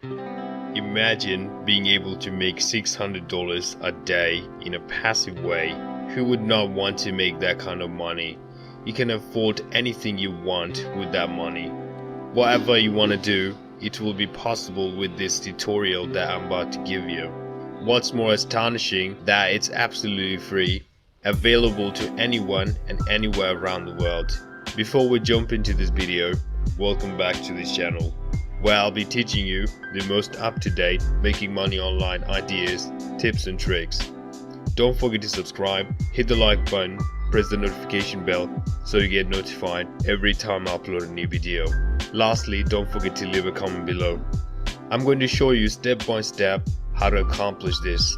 Imagine being able to make $600 a day in a passive way. Who would not want to make that kind of money? You can afford anything you want with that money. Whatever you want to do, it will be possible with this tutorial that I'm about to give you. What's more astonishing, that it's absolutely free, available to anyone and anywhere around the world. Before we jump into this video, welcome back to this channel, where I'll be teaching you the most up-to-date making money online ideas, tips and tricks. Don't forget to subscribe, hit the like button, press the notification bell so you get notified every time I upload a new video. Lastly, don't forget to leave a comment below. I'm going to show you step by step how to accomplish this.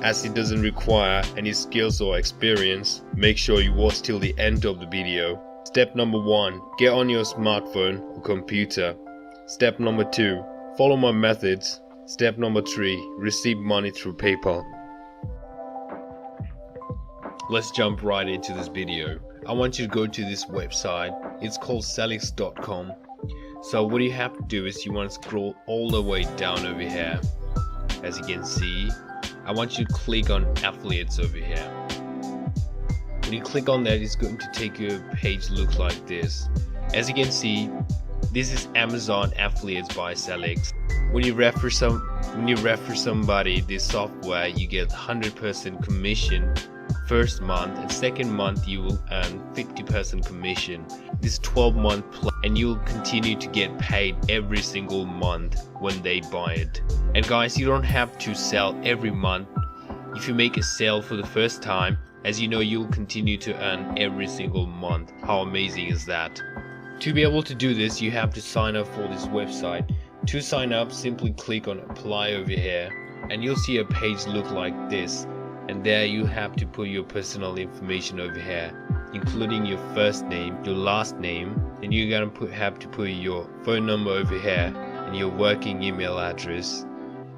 As it doesn't require any skills or experience, make sure you watch till the end of the video. Step number 1, get on your smartphone or computer. Step number 2, follow my methods. Step number 3, receive money through PayPal. Let's jump right into this video. I want you to go to this website. It's called selix.com. So what you have to do is you want to scroll all the way down over here. As you can see, I want you to click on affiliates over here. When you click on that, it's going to take you a page look like this. As you can see, this is Amazon affiliates by Selix. When you refer somebody this software, you get 100% commission first month, and second month you will earn 50% commission. This 12-month plan, and you'll continue to get paid every single month when they buy it. And guys, you don't have to sell every month. If you make a sale for the first time, as you know, you'll continue to earn every single month. How amazing is that? To be able to do this, you have to sign up for this website. To sign up, simply click on apply over here, and you'll see a page look like this. And there you have to put your personal information over here, including your first name, your last name, and you're gonna have to put your phone number over here, and your working email address,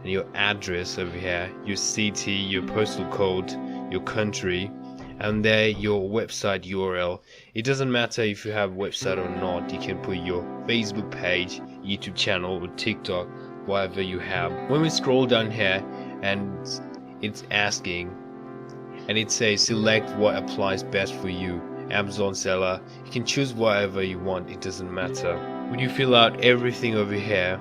and your address over here, your city, your postal code, your country, and there your website URL. It doesn't matter if you have a website or not. You can put your Facebook page, YouTube channel, or TikTok, whatever you have. When we scroll down here, and it's asking, and it says select what applies best for you. Amazon seller, you can choose whatever you want, it doesn't matter. When you fill out everything over here,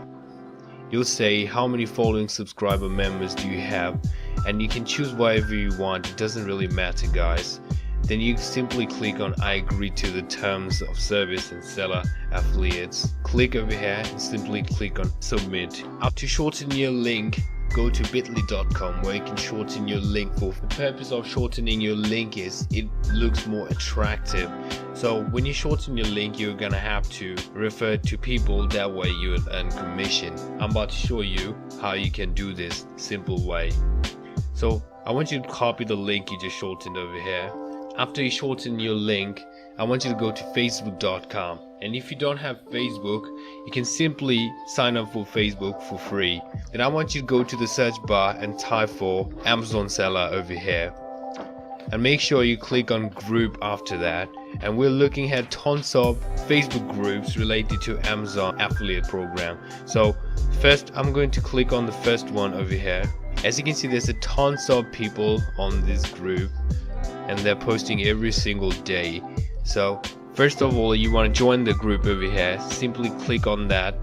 you'll say how many following subscriber members do you have, and you can choose whatever you want. It doesn't really matter, guys. Then you simply click on I agree to the terms of service and seller affiliates. Click over here and simply click on submit. To shorten your link, go to bit.ly.com where you can shorten your link. For the purpose of shortening your link is it looks more attractive. So when you shorten your link, you're gonna have to refer to people, that way you will earn commission. I'm about to show you how you can do this simple way. So I want you to copy the link you just shortened over here. After you shorten your link, I want you to go to facebook.com, and if you don't have Facebook, you can simply sign up for Facebook for free. Then I want you to go to the search bar and type for Amazon seller over here, and make sure you click on group after that. And we're looking at tons of Facebook groups related to Amazon affiliate program. So first I'm going to click on the first one over here. As you can see, there's a tons of people on this group, and they're posting every single day. So first of all, you want to join the group over here. Simply click on that.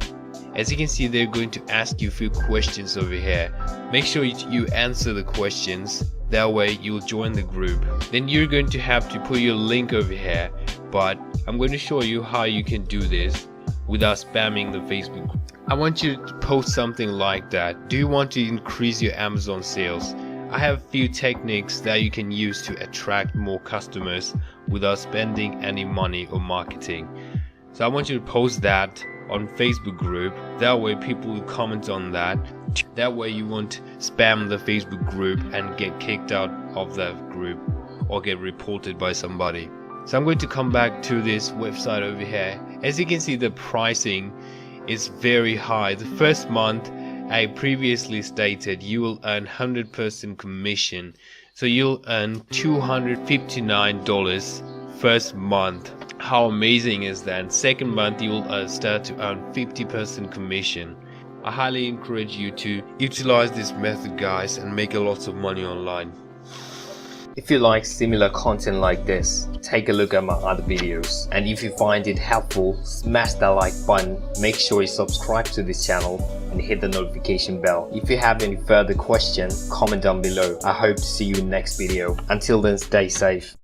As you can see, they're going to ask you a few questions over here. Make sure you answer the questions, that way you'll join the group. Then you're going to have to put your link over here, but I'm going to show you how you can do this without spamming the Facebook group. I want you to post something like that. Do you want to increase your Amazon sales? I have a few techniques that you can use to attract more customers without spending any money or marketing. So I want you to post that on Facebook group, that way people will comment on that. That way you won't spam the Facebook group and get kicked out of that group or get reported by somebody. So I'm going to come back to this website over here. As you can see, the pricing is very high. The first month, I previously stated, you will earn 100% commission, so you'll earn $259 first month. How amazing is that? Second month, you will start to earn 50% commission. I highly encourage you to utilize this method, guys, and make a lot of money online. If you like similar content like this, take a look at my other videos. And if you find it helpful, smash that like button, make sure you subscribe to this channel and hit the notification bell. If you have any further questions, comment down below. I hope to see you in the next video. Until then, stay safe.